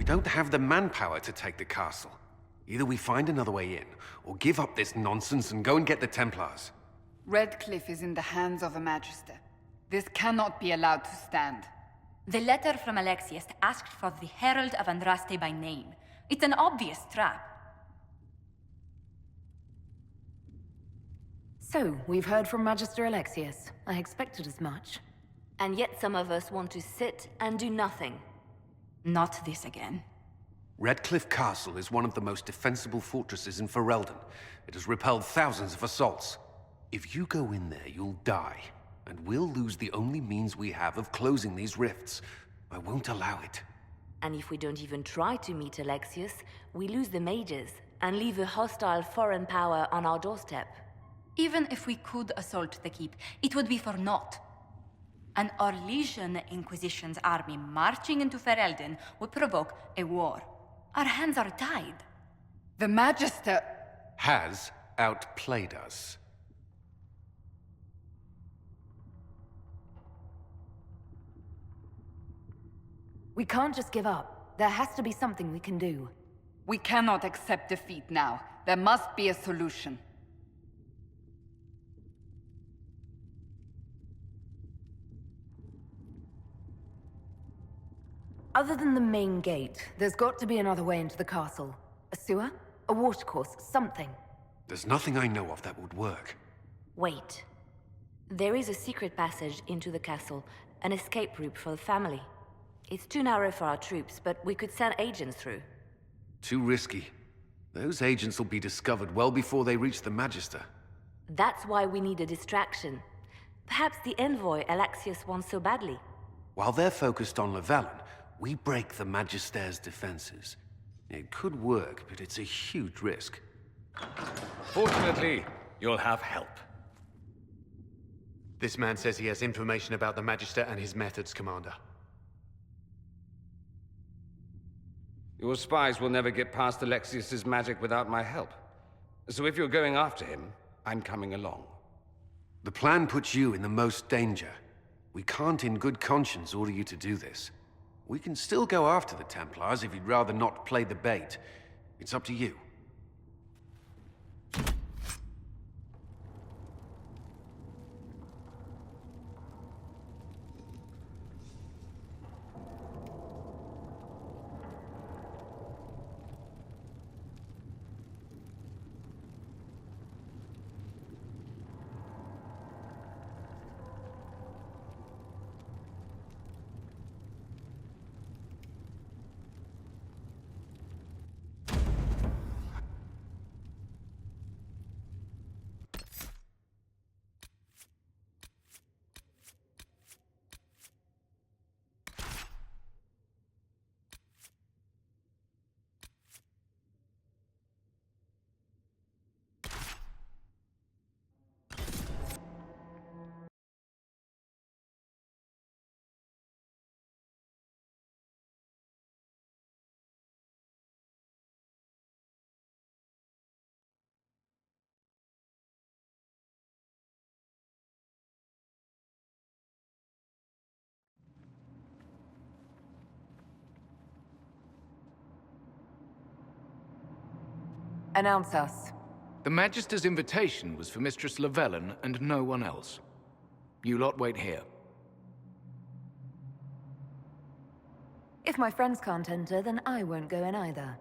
don't have the manpower to take the castle. Either we find another way in, or give up this nonsense and go and get the Templars. Redcliffe is in the hands of a Magister. This cannot be allowed to stand. The letter from Alexius asked for the Herald of Andraste by name. It's an obvious trap. So, we've heard from Magister Alexius. I expected as much. And yet some of us want to sit and do nothing. Not this again. Redcliffe Castle is one of the most defensible fortresses in Ferelden. It has repelled thousands of assaults. If you go in there, you'll die. And we'll lose the only means we have of closing these rifts. I won't allow it. And if we don't even try to meet Alexius, we lose the mages and leave a hostile foreign power on our doorstep. Even if we could assault the keep, it would be for naught. An Orlesian Inquisition's army marching into Ferelden would provoke a war. Our hands are tied. The Magister... has outplayed us. We can't just give up. There has to be something we can do. We cannot accept defeat now. There must be a solution. Other than the main gate, there's got to be another way into the castle. A sewer? A watercourse? Something. There's nothing I know of that would work. Wait. There is a secret passage into the castle, an escape route for the family. It's too narrow for our troops, but we could send agents through. Too risky. Those agents will be discovered well before they reach the Magister. That's why we need a distraction. Perhaps the envoy Alexius wants so badly. While they're focused on Llewellyn, we break the Magister's defenses. It could work, but it's a huge risk. Fortunately, you'll have help. This man says he has information about the Magister and his methods, Commander. Your spies will never get past Alexius's magic without my help. So if you're going after him, I'm coming along. The plan puts you in the most danger. We can't in good conscience order you to do this. We can still go after the Templars if you'd rather not play the bait. It's up to you. Announce us. The Magister's invitation was for Mistress Llewellyn and no one else. You lot wait here. If my friends can't enter, then I won't go in either.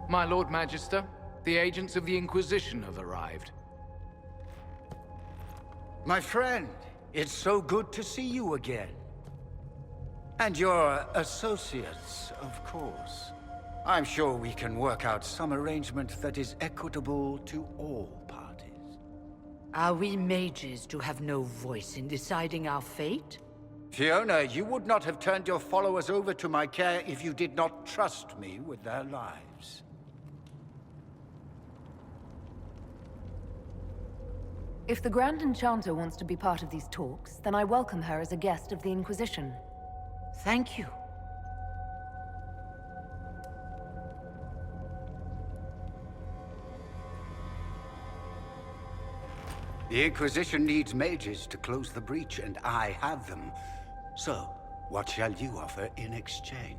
My Lord Magister, the agents of the Inquisition have arrived. My friend, it's so good to see you again. And your associates, of course. I'm sure we can work out some arrangement that is equitable to all parties. Are we mages to have no voice in deciding our fate? Fiona, you would not have turned your followers over to my care if you did not trust me with their lives. If the Grand Enchanter wants to be part of these talks, then I welcome her as a guest of the Inquisition. Thank you. The Inquisition needs mages to close the breach, and I have them. So, what shall you offer in exchange?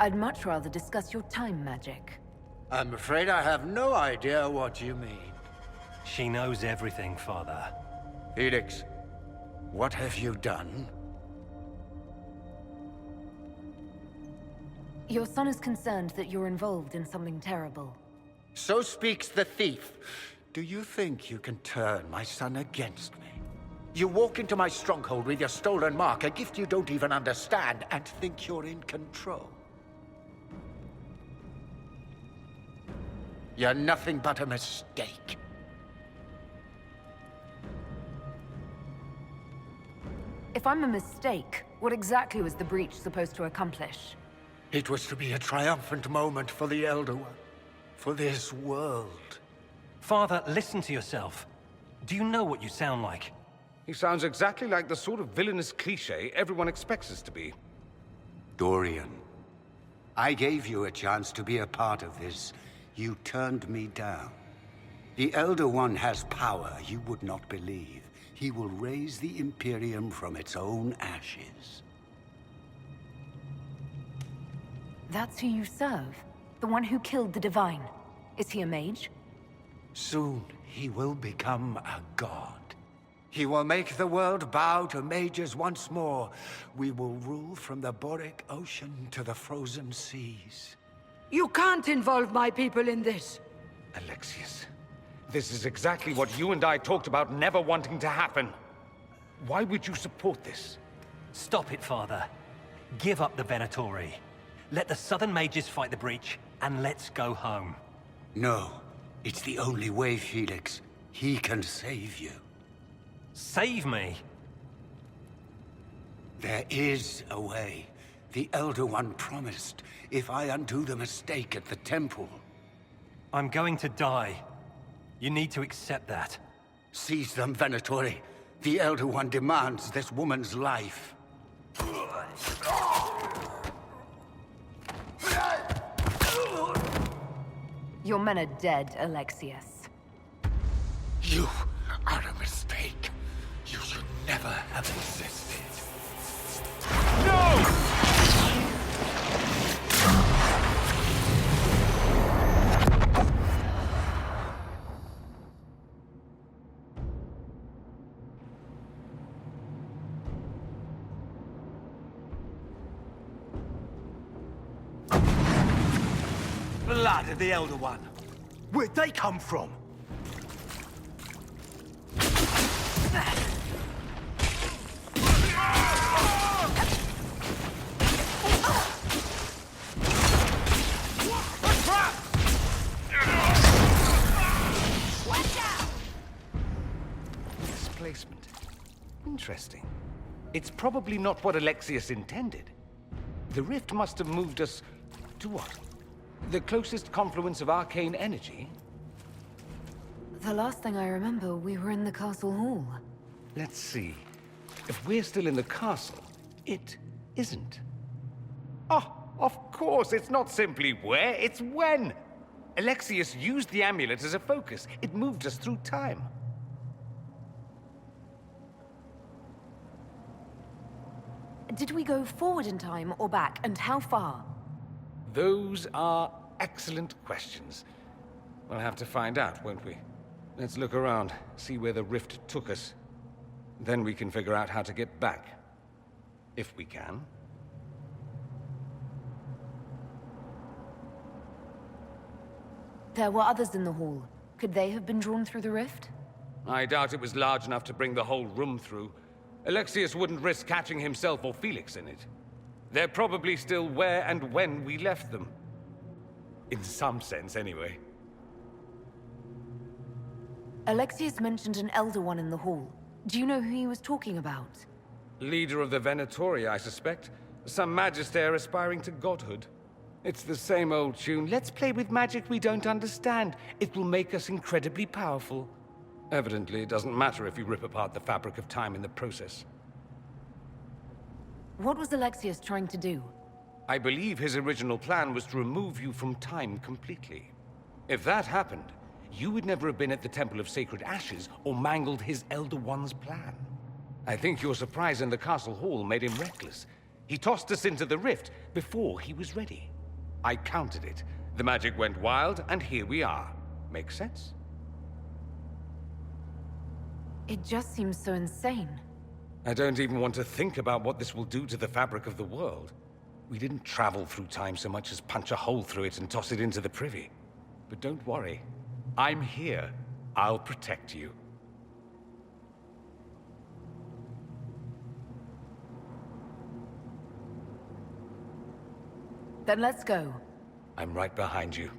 I'd much rather discuss your time magic. I'm afraid I have no idea what you mean. She knows everything, Father. Felix, what have you done? Your son is concerned that you're involved in something terrible. So speaks the thief. Do you think you can turn my son against me? You walk into my stronghold with your stolen mark, a gift you don't even understand, and think you're in control. You're nothing but a mistake. If I'm a mistake, what exactly was the breach supposed to accomplish? It was to be a triumphant moment for the Elder One. For this world. Father, listen to yourself. Do you know what you sound like? He sounds exactly like the sort of villainous cliché everyone expects us to be. Dorian, I gave you a chance to be a part of this. You turned me down. The Elder One has power you would not believe. He will raise the Imperium from its own ashes. That's who you serve? The one who killed the Divine? Is he a mage? Soon, he will become a god. He will make the world bow to mages once more. We will rule from the Boric Ocean to the frozen seas. You can't involve my people in this. Alexius, this is exactly what you and I talked about never wanting to happen. Why would you support this? Stop it, Father. Give up the Venatori. Let the Southern Mages fight the breach, and let's go home. No, it's the only way, Felix. He can save you. Save me? There is a way. The Elder One promised, if I undo the mistake at the temple. I'm going to die. You need to accept that. Seize them, Venatori. The Elder One demands this woman's life. Your men are dead, Alexius. You are a mistake. You should never have existed. No! Blood of the Elder One. Where'd they come from? Displacement. Interesting. It's probably not what Alexius intended. The rift must have moved us to what? The closest confluence of arcane energy? The last thing I remember, we were in the castle hall. Let's see. If we're still in the castle, it isn't. Oh, of course, it's not simply where, it's when! Alexius used the amulet as a focus. It moved us through time. Did we go forward in time or back, and how far? Those are excellent questions. We'll have to find out, won't we? Let's look around, see where the rift took us. Then we can figure out how to get back. If we can. There were others in the hall. Could they have been drawn through the rift? I doubt it was large enough to bring the whole room through. Alexius wouldn't risk catching himself or Felix in it. They're probably still where and when we left them. In some sense, anyway. Alexius mentioned an Elder One in the hall. Do you know who he was talking about? Leader of the Venatori, I suspect. Some magister aspiring to godhood. It's the same old tune. Let's play with magic we don't understand. It will make us incredibly powerful. Evidently, it doesn't matter if you rip apart the fabric of time in the process. What was Alexius trying to do? I believe his original plan was to remove you from time completely. If that happened, you would never have been at the Temple of Sacred Ashes or mangled his Elder One's plan. I think your surprise in the castle hall made him reckless. He tossed us into the rift before he was ready. I countered it. The magic went wild, and here we are. Make sense? It just seems so insane. I don't even want to think about what this will do to the fabric of the world. We didn't travel through time so much as punch a hole through it and toss it into the privy. But don't worry. I'm here. I'll protect you. Then let's go. I'm right behind you.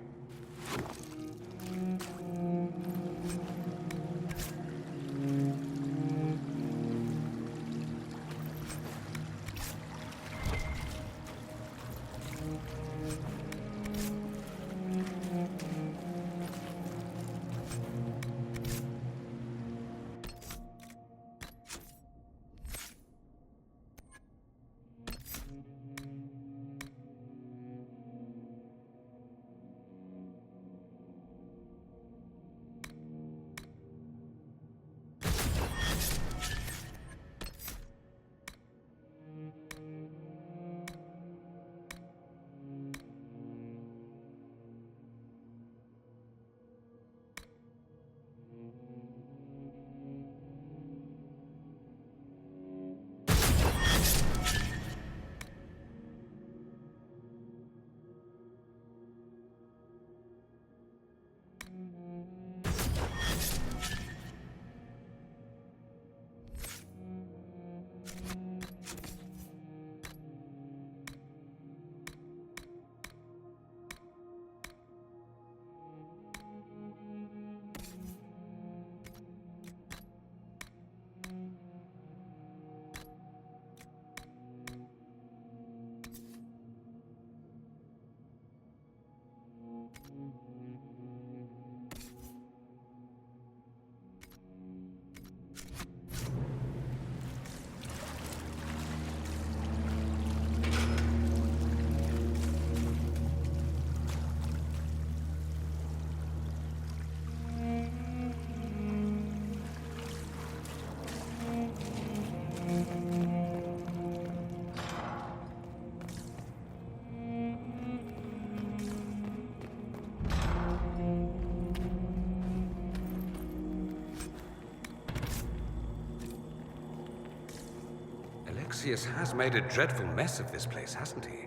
Alexius has made a dreadful mess of this place, hasn't he?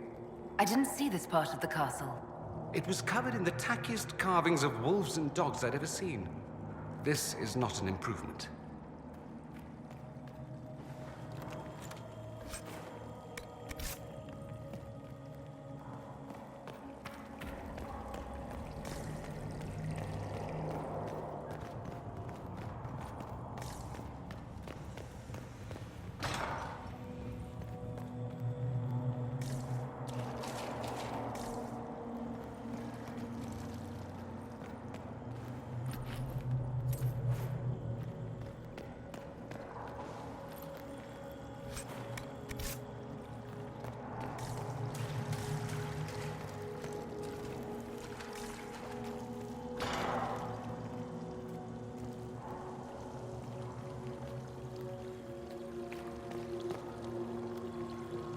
I didn't see this part of the castle. It was covered in the tackiest carvings of wolves and dogs I'd ever seen. This is not an improvement.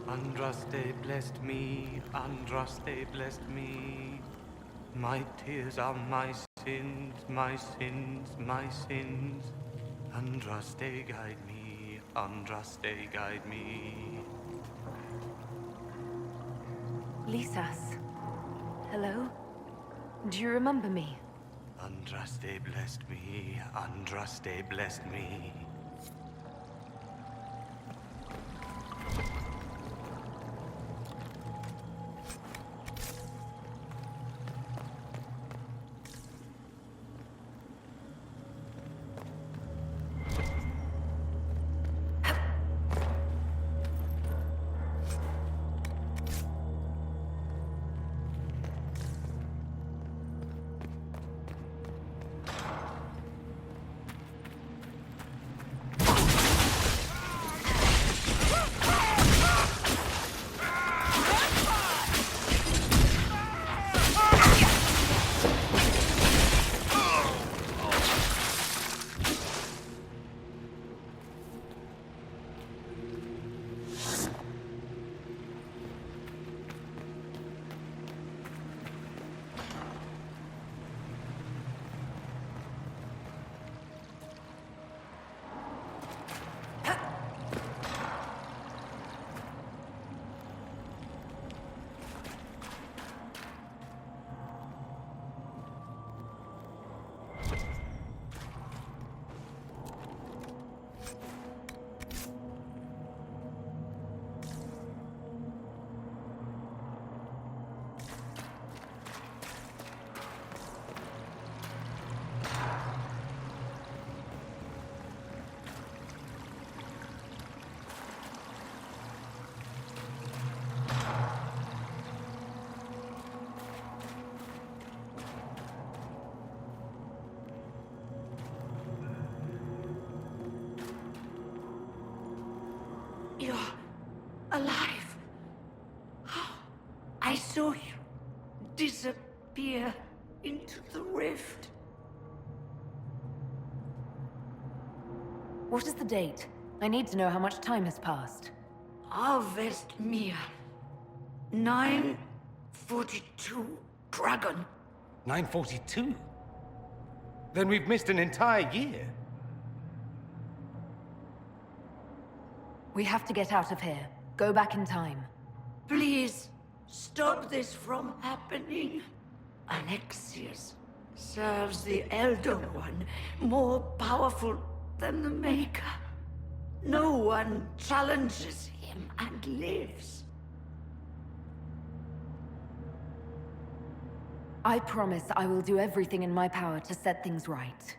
Andraste blessed me, Andraste blessed me. My tears are my sins, my sins, my sins. Andraste guide me, Andraste guide me. Lisas. Hello? Do you remember me? Andraste blessed me, Andraste blessed me. here into the rift. What is the date? I need to know how much time has passed. Harvest Mia. 942 Dragon. 942? Then we've missed an entire year. We have to get out of here. Go back in time. Please, stop this from happening. Alexius serves the Elder One, more powerful than the Maker. No one challenges him and lives. I promise I will do everything in my power to set things right.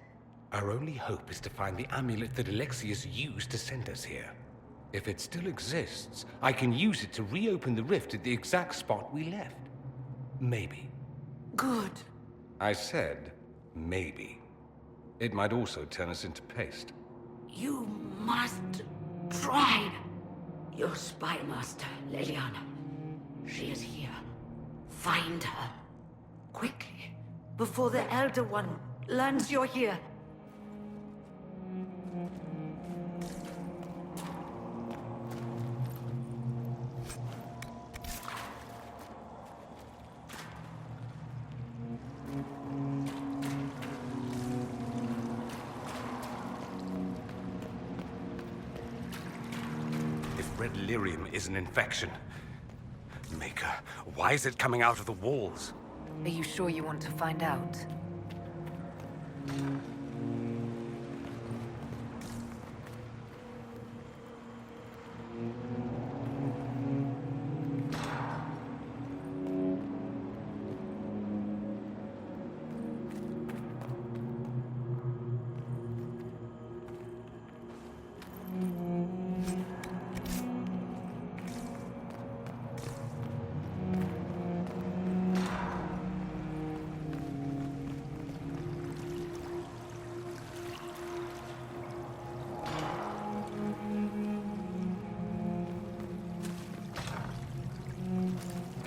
Our only hope is to find the amulet that Alexius used to send us here. If it still exists, I can use it to reopen the rift at the exact spot we left. Maybe. Good. I said, maybe. It might also turn us into paste. You must try. Your spy master, Leliana. She is here. Find her. Quickly, before the Elder One learns you're here. Red lyrium is an infection. Maker, why is it coming out of the walls? Are you sure you want to find out?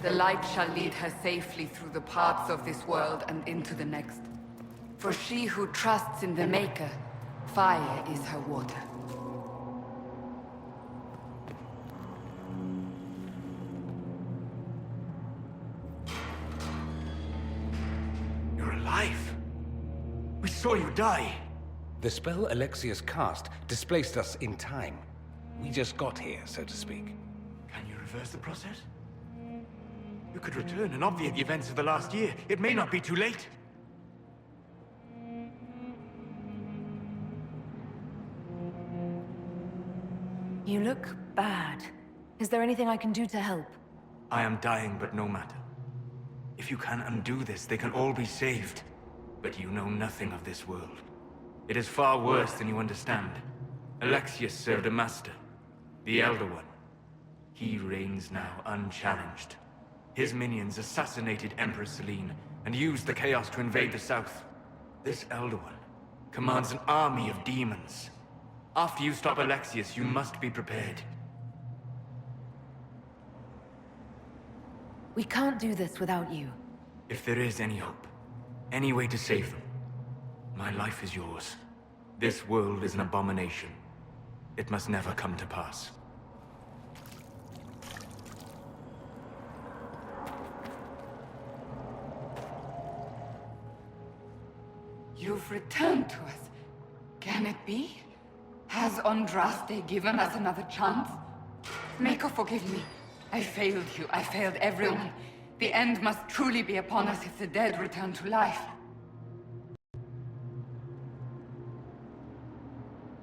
The light shall lead her safely through the paths of this world and into the next. For she who trusts in the Maker, fire is her water. You're alive. We saw you die. The spell Alexius cast displaced us in time. We just got here, so to speak. Can you reverse the process? You could return and obviate the events of the last year. It may not be too late. You look bad. Is there anything I can do to help? I am dying, but no matter. If you can undo this, they can all be saved. But you know nothing of this world. It is far worse than you understand. Alexius served a master, the Elder One. He reigns now unchallenged. His minions assassinated Empress Selene and used the chaos to invade the south. This Elder One commands an army of demons. After you stop Alexius, you must be prepared. We can't do this without you. If there is any hope, any way to save them, my life is yours. This world is an abomination. It must never come to pass. You've returned to us. Can it be? Has Andraste given us another chance? Maker, forgive me. I failed you. I failed everyone. The end must truly be upon us if the dead return to life.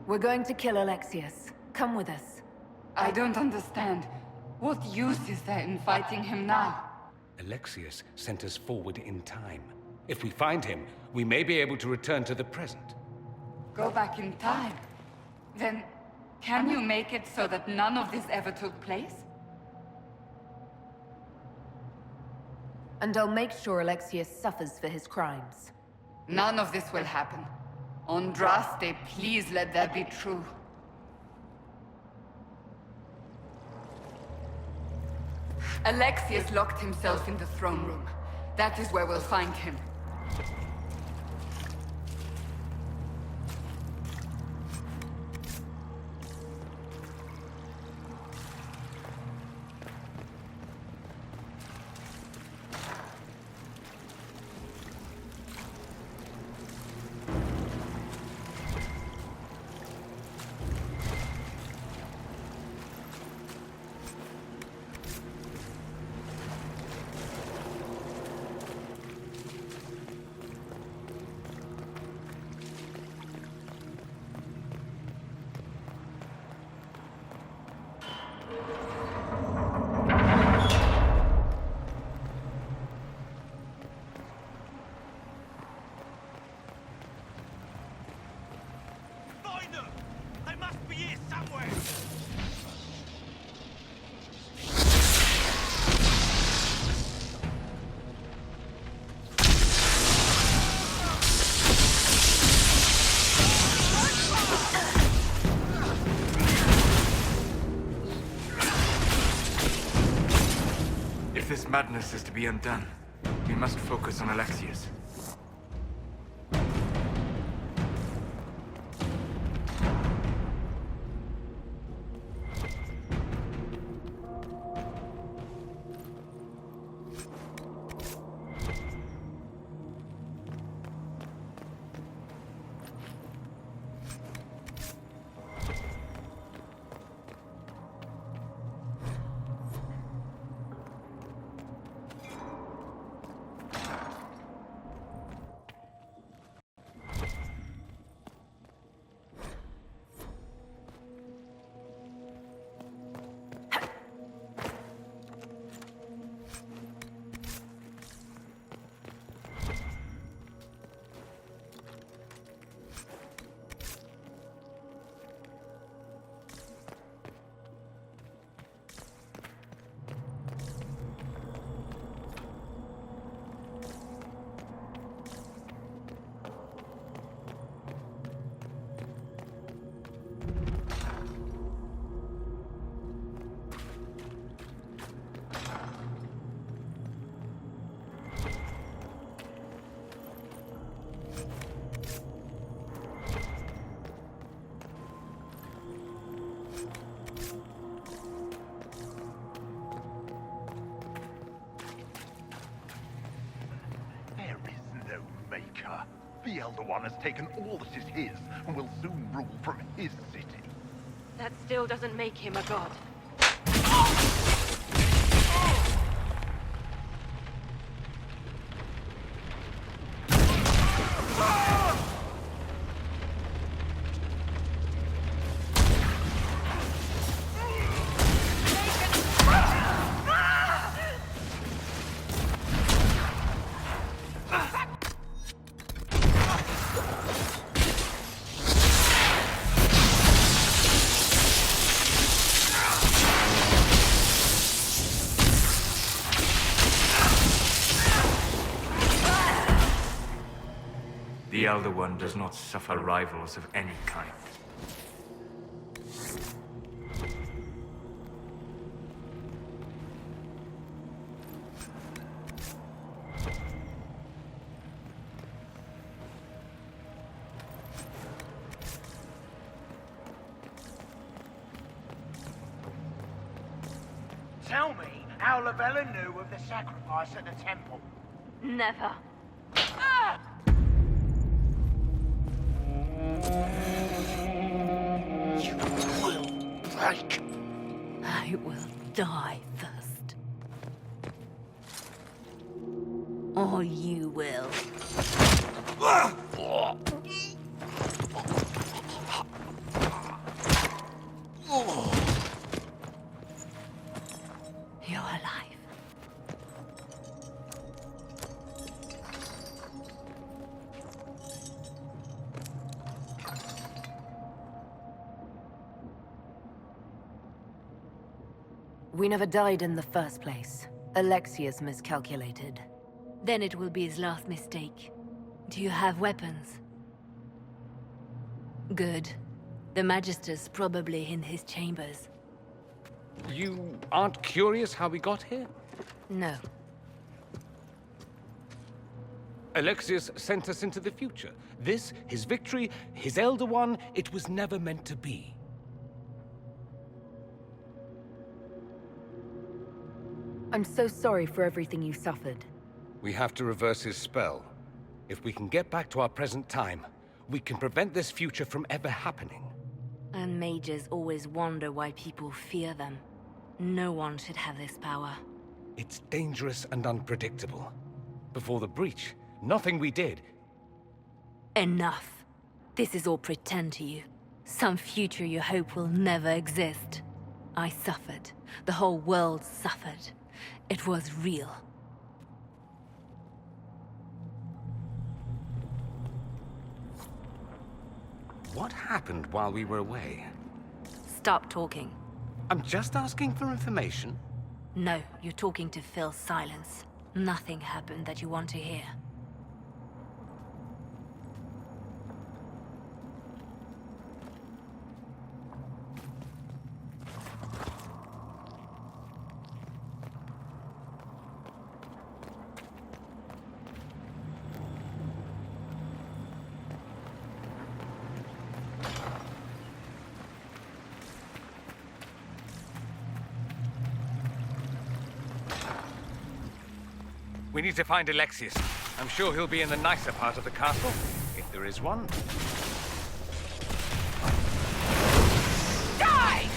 We're going to kill Alexius. Come with us. I don't understand. What use is there in fighting him now? Alexius sent us forward in time. If we find him, we may be able to return to the present. Go back in time? Then, can you make it so that none of this ever took place? And I'll make sure Alexius suffers for his crimes. None of this will happen. Andraste, please let that be true. Alexius locked himself in the throne room. That is where we'll find him. If this madness is to be undone, we must focus on Alexius. The Elder One has taken all that is his, and will soon rule from his city. That still doesn't make him a god. The Elder One does not suffer rivals of any kind. Tell me how Lavella knew of the sacrifice at the temple. Never. You will break. I will die first. Or you will. You're alive. We never died in the first place. Alexius miscalculated. Then it will be his last mistake. Do you have weapons? Good. The Magister's probably in his chambers. You aren't curious how we got here? No. Alexius sent us into the future. This, his victory, his Elder One, it was never meant to be. I'm so sorry for everything you suffered. We have to reverse his spell. If we can get back to our present time, we can prevent this future from ever happening. And mages always wonder why people fear them. No one should have this power. It's dangerous and unpredictable. Before the breach, nothing we did. Enough. This is all pretend to you. Some future you hope will never exist. I suffered. The whole world suffered. It was real. What happened while we were away? Stop talking. I'm just asking for information. No, you're talking to fill silence. Nothing happened that you want to hear. We need to find Alexius. I'm sure he'll be in the nicer part of the castle, if there is one. Die!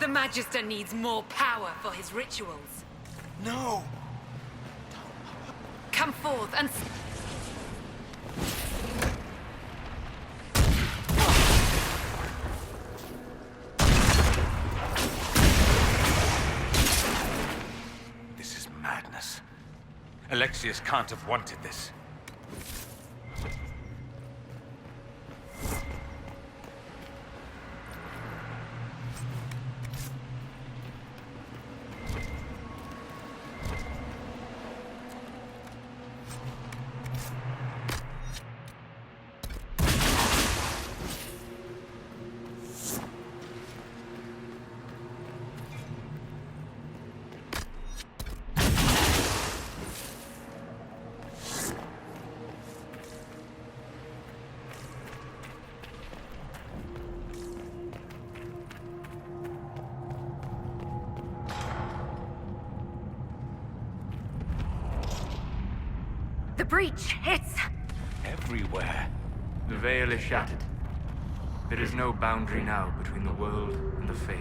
The Magister needs more power for his rituals. No! Come forth and... This is madness. Alexius can't have wanted this. The breach! It's... everywhere. The veil is shattered. There is no boundary now between the world and the Fade.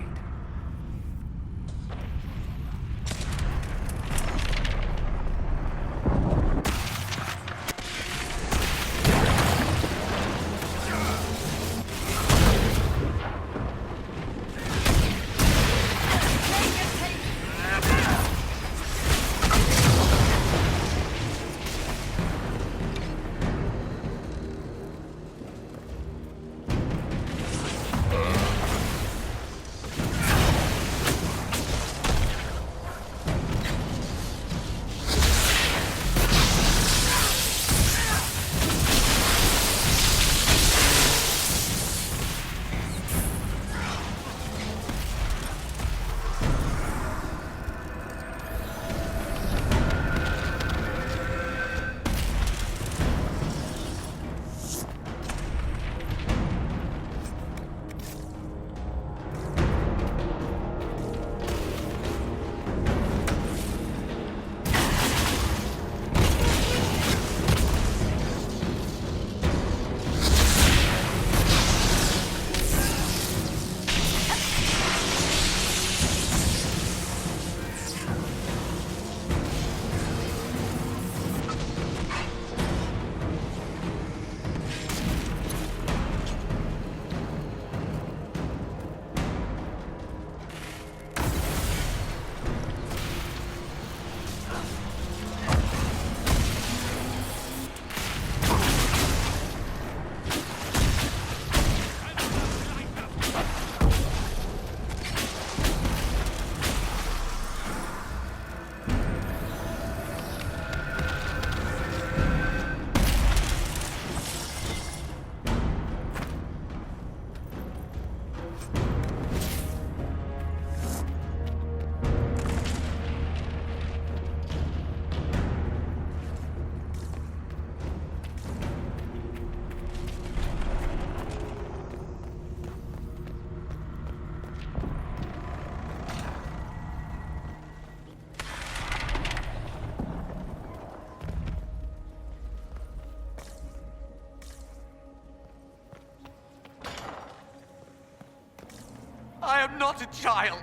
not a child.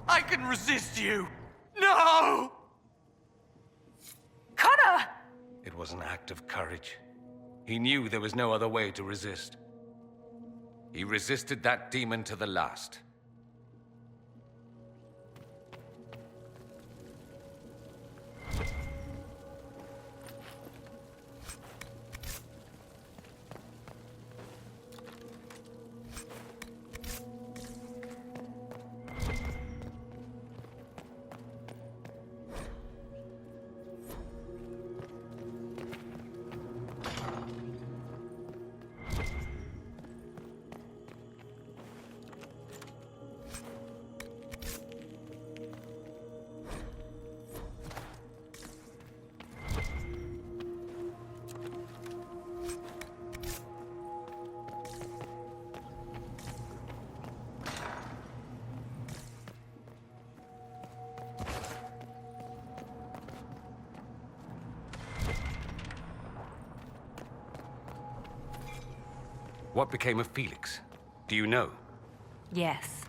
I can resist you. No! Connor! It was an act of courage. He knew there was no other way to resist. He resisted that demon to the last. What became of Felix? Do you know? Yes,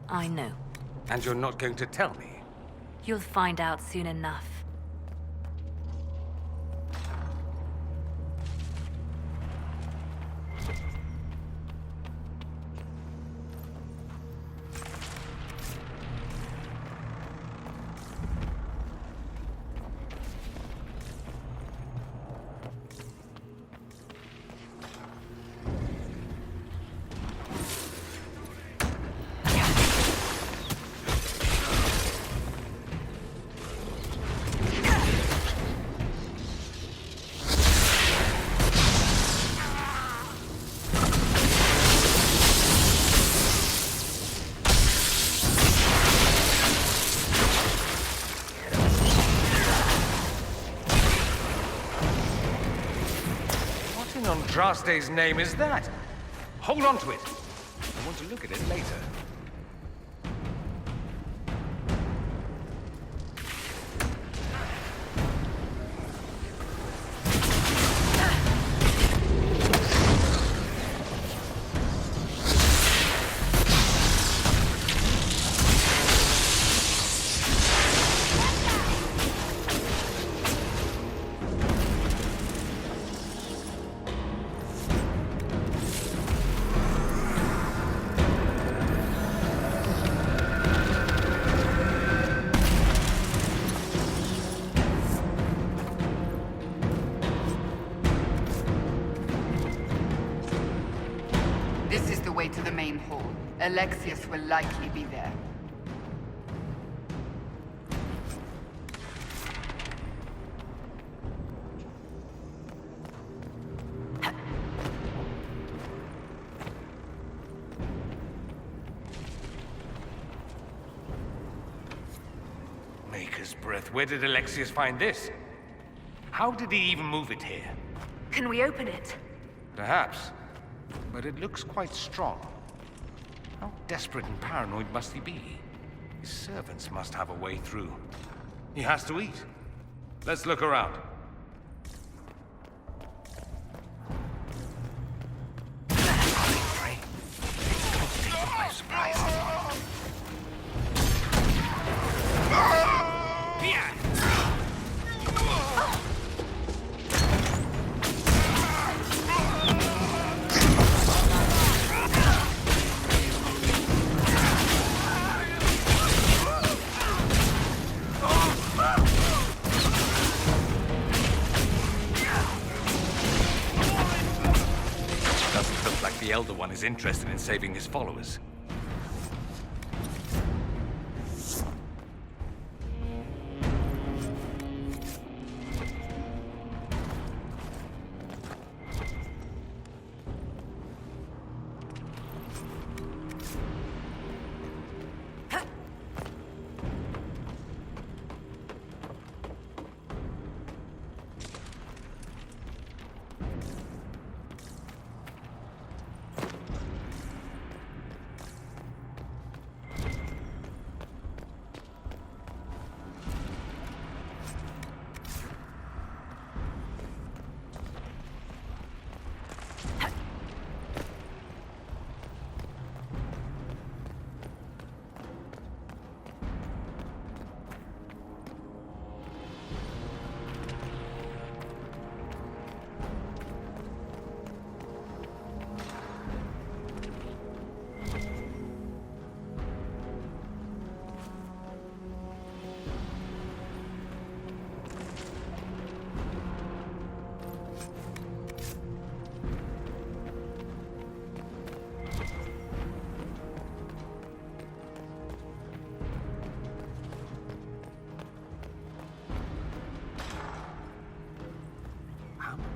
I know. And you're not going to tell me? You'll find out soon enough. Andraste's name is that? Hold on to it. I want to look at it later. To the main hall. Alexius will likely be there. Maker's breath. Where did Alexius find this? How did he even move it here? Can we open it? Perhaps. But it looks quite strong. How desperate and paranoid must he be? His servants must have a way through. He has to eat. Let's look around. By surprise. The Elder One is interested in saving his followers.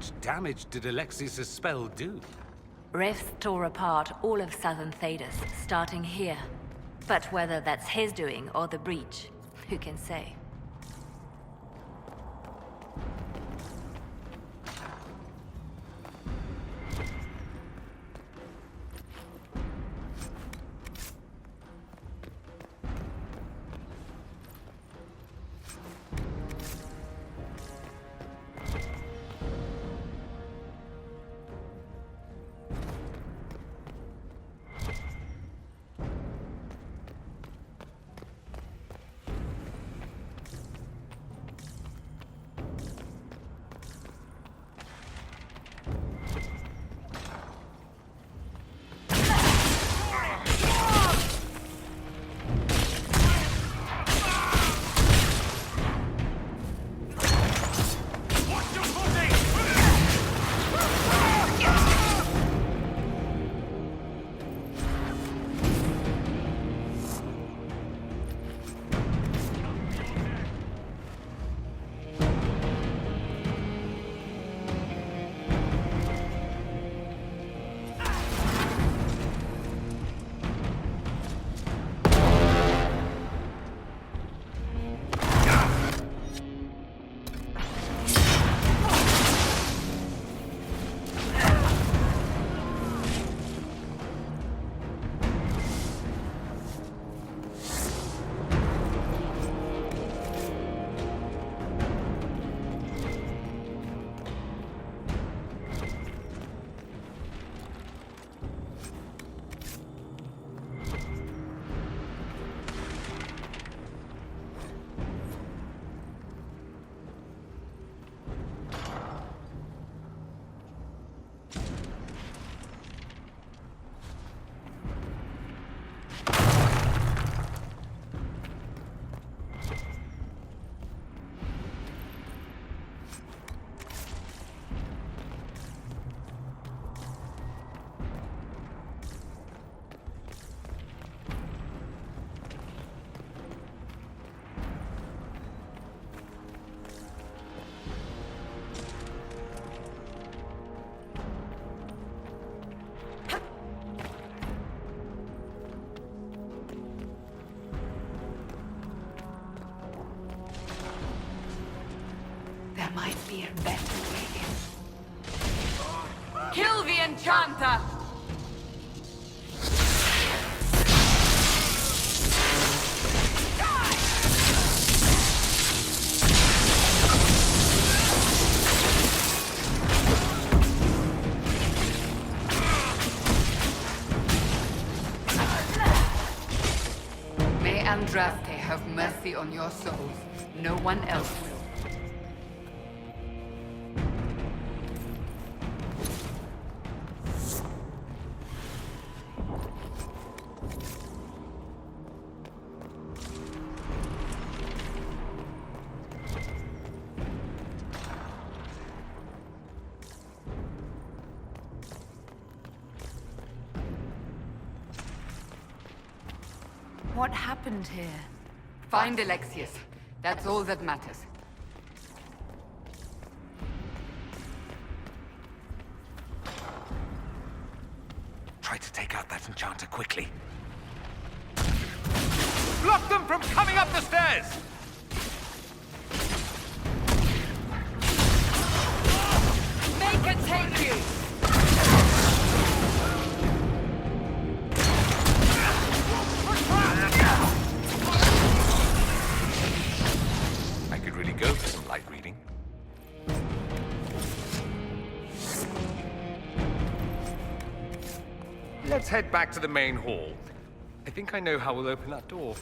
much damage did Alexius' spell do? Rifts tore apart all of southern Thedas, starting here. But whether that's his doing or the breach, who can say? There might be a better way in. Kill the Enchanter! May Andraste have mercy on your souls. No one else will. What happened here? Find Alexius. That's all that matters. Try to take out that enchanter quickly. Block them from coming up the stairs! Make it take you! I could really go for some light reading. Let's head back to the main hall. I think I know how we'll open that door.